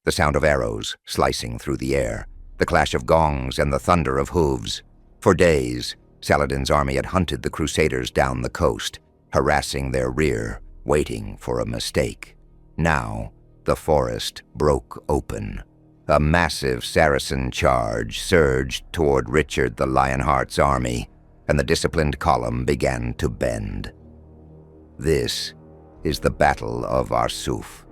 the sound of arrows slicing through the air, the clash of gongs and the thunder of hooves. For days, Saladin's army had hunted the Crusaders down the coast, harassing their rear, waiting for a mistake. Now, the forest broke open. A massive Saracen charge surged toward Richard the Lionheart's army, and the disciplined column began to bend. This is the Battle of Arsuf.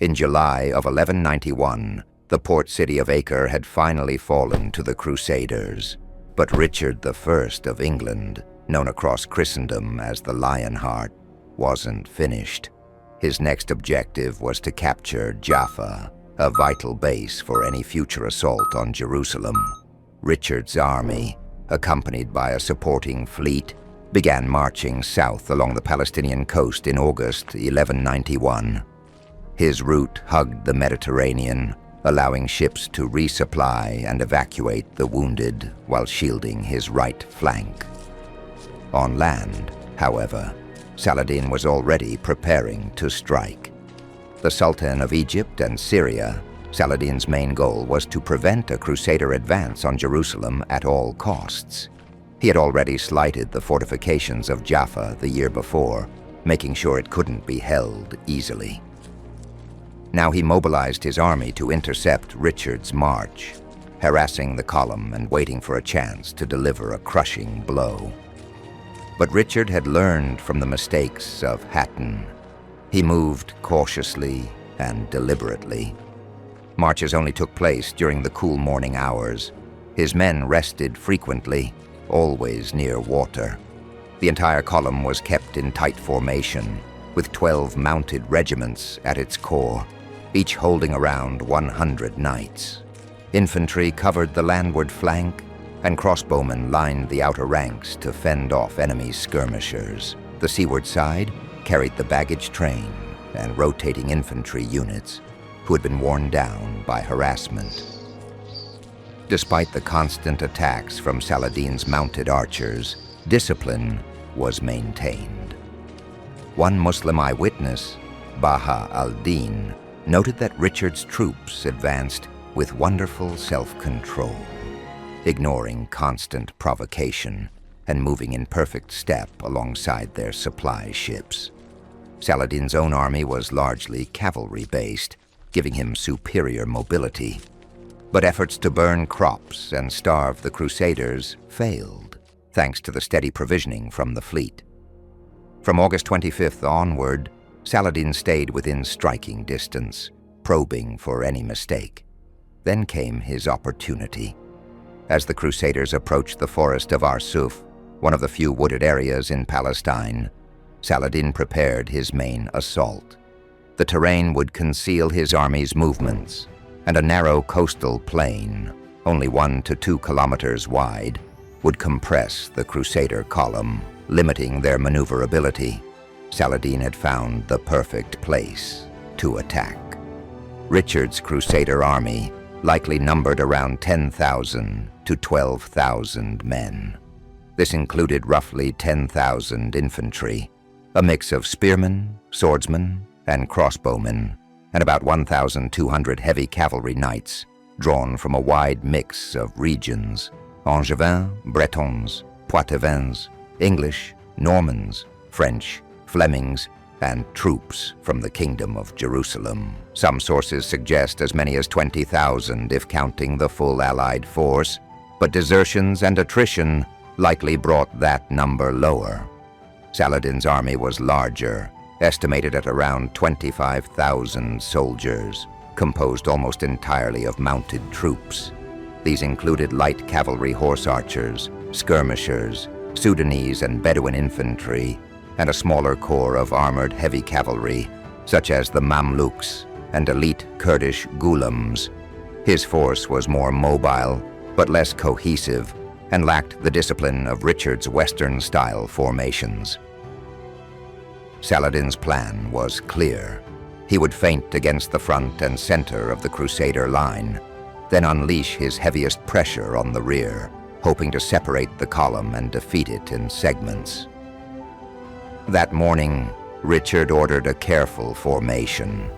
In July of 1191, the port city of Acre had finally fallen to the Crusaders. But Richard I of England, known across Christendom as the Lionheart, wasn't finished. His next objective was to capture Jaffa, a vital base for any future assault on Jerusalem. Richard's army, accompanied by a supporting fleet, began marching south along the Palestinian coast in August 1191. His route hugged the Mediterranean, allowing ships to resupply and evacuate the wounded while shielding his right flank. On land, however, Saladin was already preparing to strike. The Sultan of Egypt and Syria, Saladin's main goal was to prevent a Crusader advance on Jerusalem at all costs. He had already slighted the fortifications of Jaffa the year before, making sure it couldn't be held easily. Now he mobilized his army to intercept Richard's march, harassing the column and waiting for a chance to deliver a crushing blow. But Richard had learned from the mistakes of Hatton. He moved cautiously and deliberately. Marches only took place during the cool morning hours. His men rested frequently, always near water. The entire column was kept in tight formation, with 12 mounted regiments at its core, each holding around 100 knights. Infantry covered the landward flank, and crossbowmen lined the outer ranks to fend off enemy skirmishers. The seaward side carried the baggage train and rotating infantry units, who had been worn down by harassment. Despite the constant attacks from Saladin's mounted archers, discipline was maintained. One Muslim eyewitness, Baha al-Din, noted that Richard's troops advanced with wonderful self-control, ignoring constant provocation and moving in perfect step alongside their supply ships. Saladin's own army was largely cavalry-based, giving him superior mobility. But efforts to burn crops and starve the Crusaders failed, thanks to the steady provisioning from the fleet. From August 25th onward, Saladin stayed within striking distance, probing for any mistake. Then came his opportunity. As the Crusaders approached the forest of Arsuf, one of the few wooded areas in Palestine, Saladin prepared his main assault. The terrain would conceal his army's movements, and a narrow coastal plain, only 1 to 2 kilometers wide, would compress the Crusader column, limiting their maneuverability. Saladin had found the perfect place to attack. Richard's Crusader army likely numbered around 10,000 to 12,000 men. This included roughly 10,000 infantry, a mix of spearmen, swordsmen, and crossbowmen, and about 1,200 heavy cavalry knights, drawn from a wide mix of regions: Angevins, Bretons, Poitevins, English, Normans, French, Flemings, and troops from the Kingdom of Jerusalem. Some sources suggest as many as 20,000 if counting the full Allied force, but desertions and attrition likely brought that number lower. Saladin's army was larger, estimated at around 25,000 soldiers, composed almost entirely of mounted troops. These included light cavalry horse archers, skirmishers, Sudanese and Bedouin infantry, and a smaller corps of armored heavy cavalry, such as the Mamluks and elite Kurdish Ghulams. His force was more mobile, but less cohesive, and lacked the discipline of Richard's Western-style formations. Saladin's plan was clear. He would feint against the front and center of the Crusader line, then unleash his heaviest pressure on the rear, hoping to separate the column and defeat it in segments. That morning, Richard ordered a careful formation.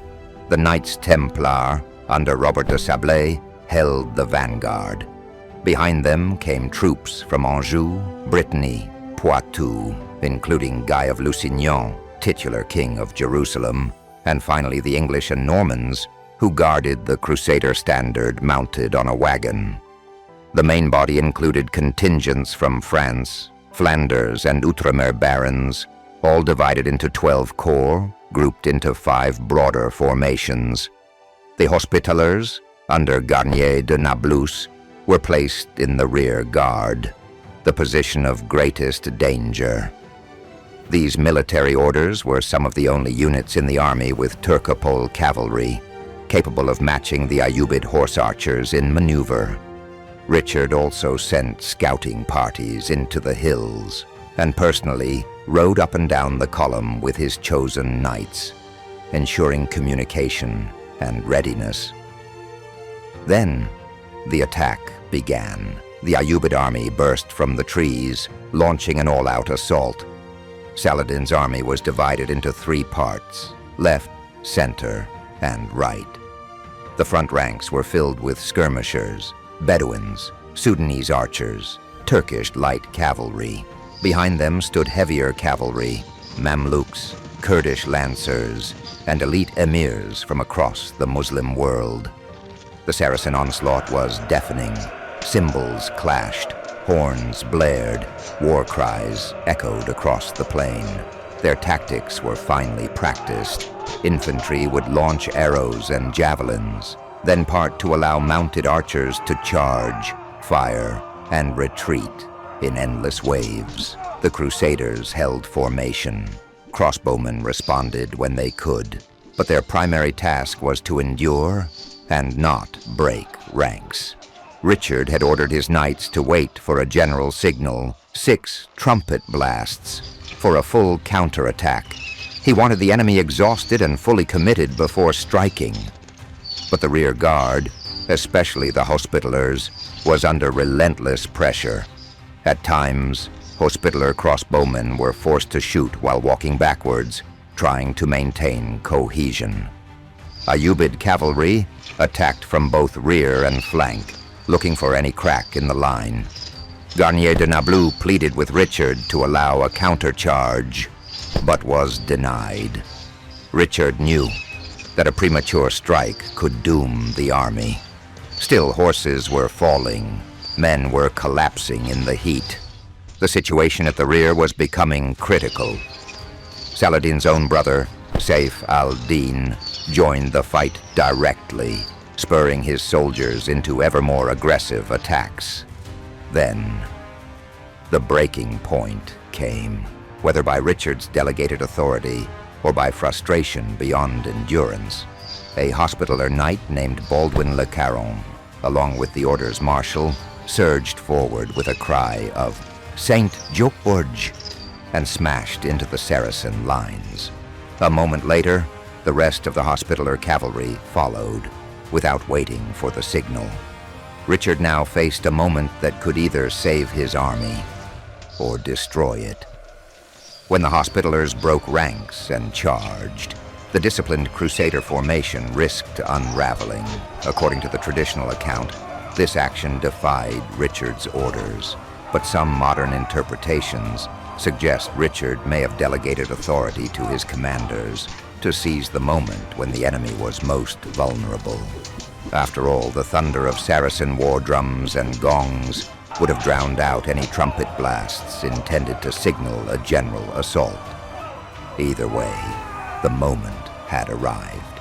The Knights Templar, under Robert de Sablé, held the vanguard. Behind them came troops from Anjou, Brittany, Poitou, including Guy of Lusignan, titular king of Jerusalem, and finally the English and Normans, who guarded the Crusader standard mounted on a wagon. The main body included contingents from France, Flanders, and Outremer barons, all divided into 12 corps, grouped into 5 broader formations. The Hospitallers, under Garnier de Nablus, were placed in the rear guard, the position of greatest danger. These military orders were some of the only units in the army with Turcopole cavalry, capable of matching the Ayyubid horse archers in maneuver. Richard also sent scouting parties into the hills, and personally rode up and down the column with his chosen knights, ensuring communication and readiness. Then, the attack began. The Ayyubid army burst from the trees, launching an all-out assault. Saladin's army was divided into 3 parts: left, center, and right. The front ranks were filled with skirmishers, Bedouins, Sudanese archers, Turkish light cavalry. Behind them stood heavier cavalry, Mamluks, Kurdish lancers, and elite emirs from across the Muslim world. The Saracen onslaught was deafening. Cymbals clashed, horns blared, war cries echoed across the plain. Their tactics were finely practiced. Infantry would launch arrows and javelins, then part to allow mounted archers to charge, fire, and retreat in endless waves. The Crusaders held formation. Crossbowmen responded when they could, but their primary task was to endure and not break ranks. Richard had ordered his knights to wait for a general signal, 6 trumpet blasts, for a full counterattack. He wanted the enemy exhausted and fully committed before striking. But the rear guard, especially the Hospitallers, was under relentless pressure. At times, Hospitaller crossbowmen were forced to shoot while walking backwards, trying to maintain cohesion. Ayyubid cavalry attacked from both rear and flank, looking for any crack in the line. Garnier de Nablus pleaded with Richard to allow a countercharge, but was denied. Richard knew that a premature strike could doom the army. Still, horses were falling. Men were collapsing in the heat. The situation at the rear was becoming critical. Saladin's own brother, Saif al-Din, joined the fight directly, spurring his soldiers into ever more aggressive attacks. Then, the breaking point came, whether by Richard's delegated authority or by frustration beyond endurance. A Hospitaller knight named Baldwin le Caron, along with the order's marshal, surged forward with a cry of "Saint George!" and smashed into the Saracen lines. A moment later, the rest of the Hospitaller cavalry followed, without waiting for the signal. Richard now faced a moment that could either save his army or destroy it. When the Hospitallers broke ranks and charged, the disciplined Crusader formation risked unraveling. According to the traditional account, this action defied Richard's orders, but some modern interpretations suggest Richard may have delegated authority to his commanders to seize the moment when the enemy was most vulnerable. After all, the thunder of Saracen war drums and gongs would have drowned out any trumpet blasts intended to signal a general assault. Either way, the moment had arrived.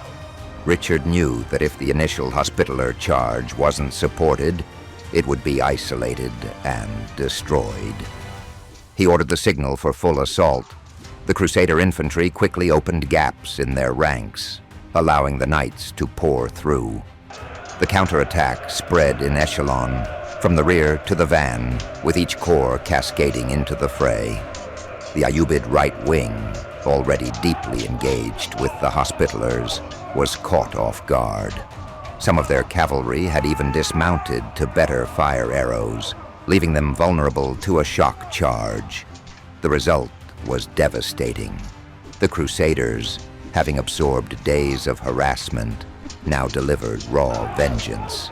Richard knew that if the initial Hospitaller charge wasn't supported, it would be isolated and destroyed. He ordered the signal for full assault. The Crusader infantry quickly opened gaps in their ranks, allowing the knights to pour through. The counterattack spread in echelon, from the rear to the van, with each corps cascading into the fray. The Ayyubid right wing, already deeply engaged with the Hospitallers, was caught off guard. Some of their cavalry had even dismounted to better fire arrows, leaving them vulnerable to a shock charge. The result was devastating. The Crusaders, having absorbed days of harassment, now delivered raw vengeance.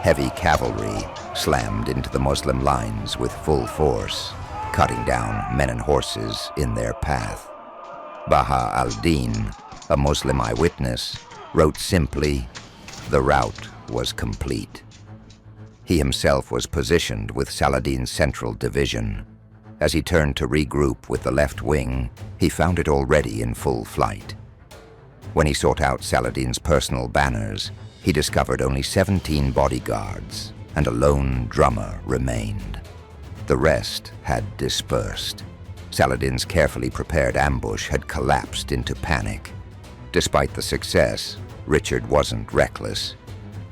Heavy cavalry slammed into the Muslim lines with full force, cutting down men and horses in their path. Baha al-Din, a Muslim eyewitness, wrote simply, "The rout was complete." He himself was positioned with Saladin's central division. As he turned to regroup with the left wing, he found it already in full flight. When he sought out Saladin's personal banners, he discovered only 17 bodyguards, and a lone drummer remained. The rest had dispersed. Saladin's carefully prepared ambush had collapsed into panic. Despite the success, Richard wasn't reckless.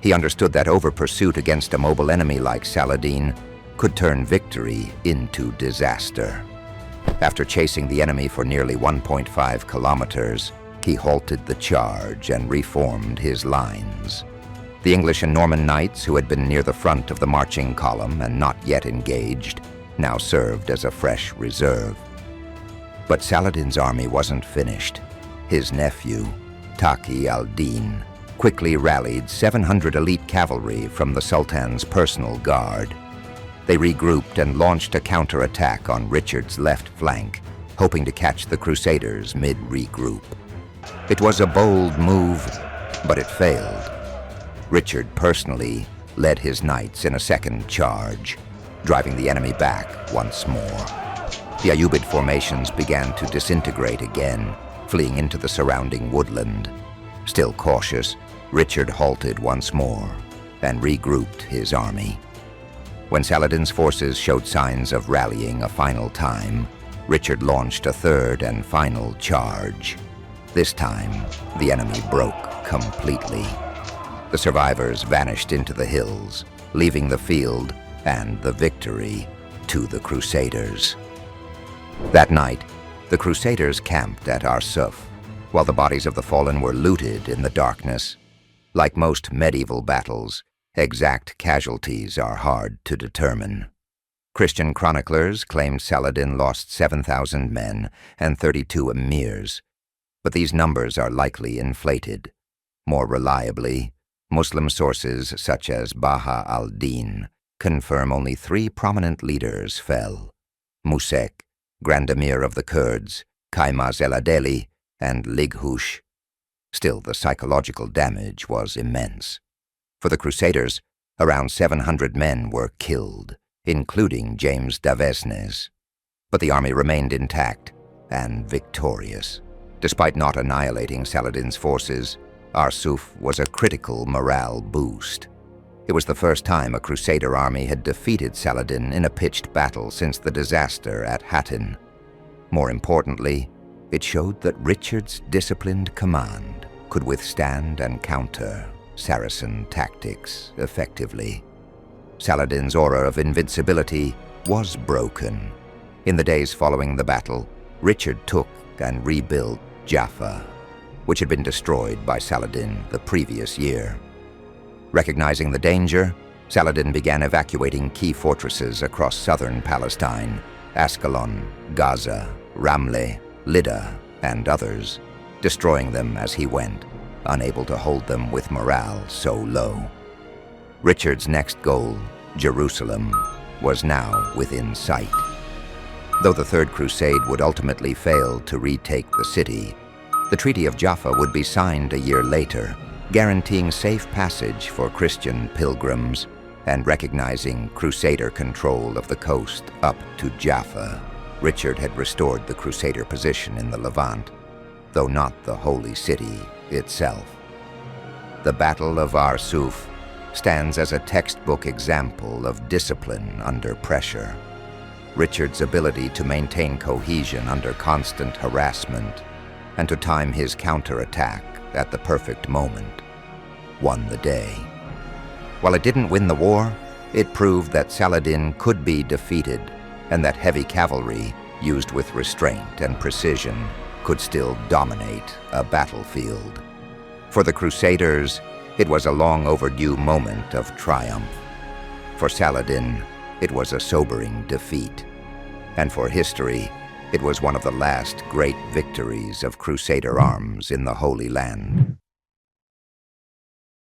He understood that over-pursuit against a mobile enemy like Saladin could turn victory into disaster. After chasing the enemy for nearly 1.5 kilometers, he halted the charge and reformed his lines. The English and Norman knights, who had been near the front of the marching column and not yet engaged, now served as a fresh reserve. But Saladin's army wasn't finished. His nephew, Taqi al-Din, quickly rallied 700 elite cavalry from the Sultan's personal guard. They regrouped and launched a counterattack on Richard's left flank, hoping to catch the Crusaders mid-regroup. It was a bold move, but it failed. Richard personally led his knights in a second charge, driving the enemy back once more. The Ayyubid formations began to disintegrate again, fleeing into the surrounding woodland. Still cautious, Richard halted once more and regrouped his army. When Saladin's forces showed signs of rallying a final time, Richard launched a third and final charge. This time, the enemy broke completely. The survivors vanished into the hills, leaving the field and the victory to the Crusaders. That night, the Crusaders camped at Arsuf, while the bodies of the fallen were looted in the darkness. Like most medieval battles, exact casualties are hard to determine. Christian chroniclers claimed Saladin lost 7,000 men and 32 emirs, but these numbers are likely inflated. More reliably, Muslim sources such as Baha al-Din confirm only 3 prominent leaders fell: Musek, Grand Emir of the Kurds, Kaimaz el-Adeli, and Lighush. Still, the psychological damage was immense. For the Crusaders, around 700 men were killed, including James d'Avesnes. But the army remained intact and victorious. Despite not annihilating Saladin's forces, Arsuf was a critical morale boost. It was the first time a Crusader army had defeated Saladin in a pitched battle since the disaster at Hattin. More importantly, it showed that Richard's disciplined command could withstand and counter Saracen tactics effectively. Saladin's aura of invincibility was broken. In the days following the battle, Richard took and rebuilt Jaffa, which had been destroyed by Saladin the previous year. Recognizing the danger, Saladin began evacuating key fortresses across southern Palestine: Ascalon, Gaza, Ramleh, Lydda, and others, destroying them as he went, unable to hold them with morale so low. Richard's next goal, Jerusalem, was now within sight. Though the Third Crusade would ultimately fail to retake the city, the Treaty of Jaffa would be signed a year later, guaranteeing safe passage for Christian pilgrims and recognizing Crusader control of the coast up to Jaffa. Richard had restored the Crusader position in the Levant, though not the Holy City itself. The Battle of Arsuf stands as a textbook example of discipline under pressure. Richard's ability to maintain cohesion under constant harassment and to time his counterattack at the perfect moment won the day. While it didn't win the war, it proved that Saladin could be defeated and that heavy cavalry, used with restraint and precision, could still dominate a battlefield. For the Crusaders, it was a long overdue moment of triumph. For Saladin, it was a sobering defeat. And for history, it was one of the last great victories of Crusader arms in the Holy Land.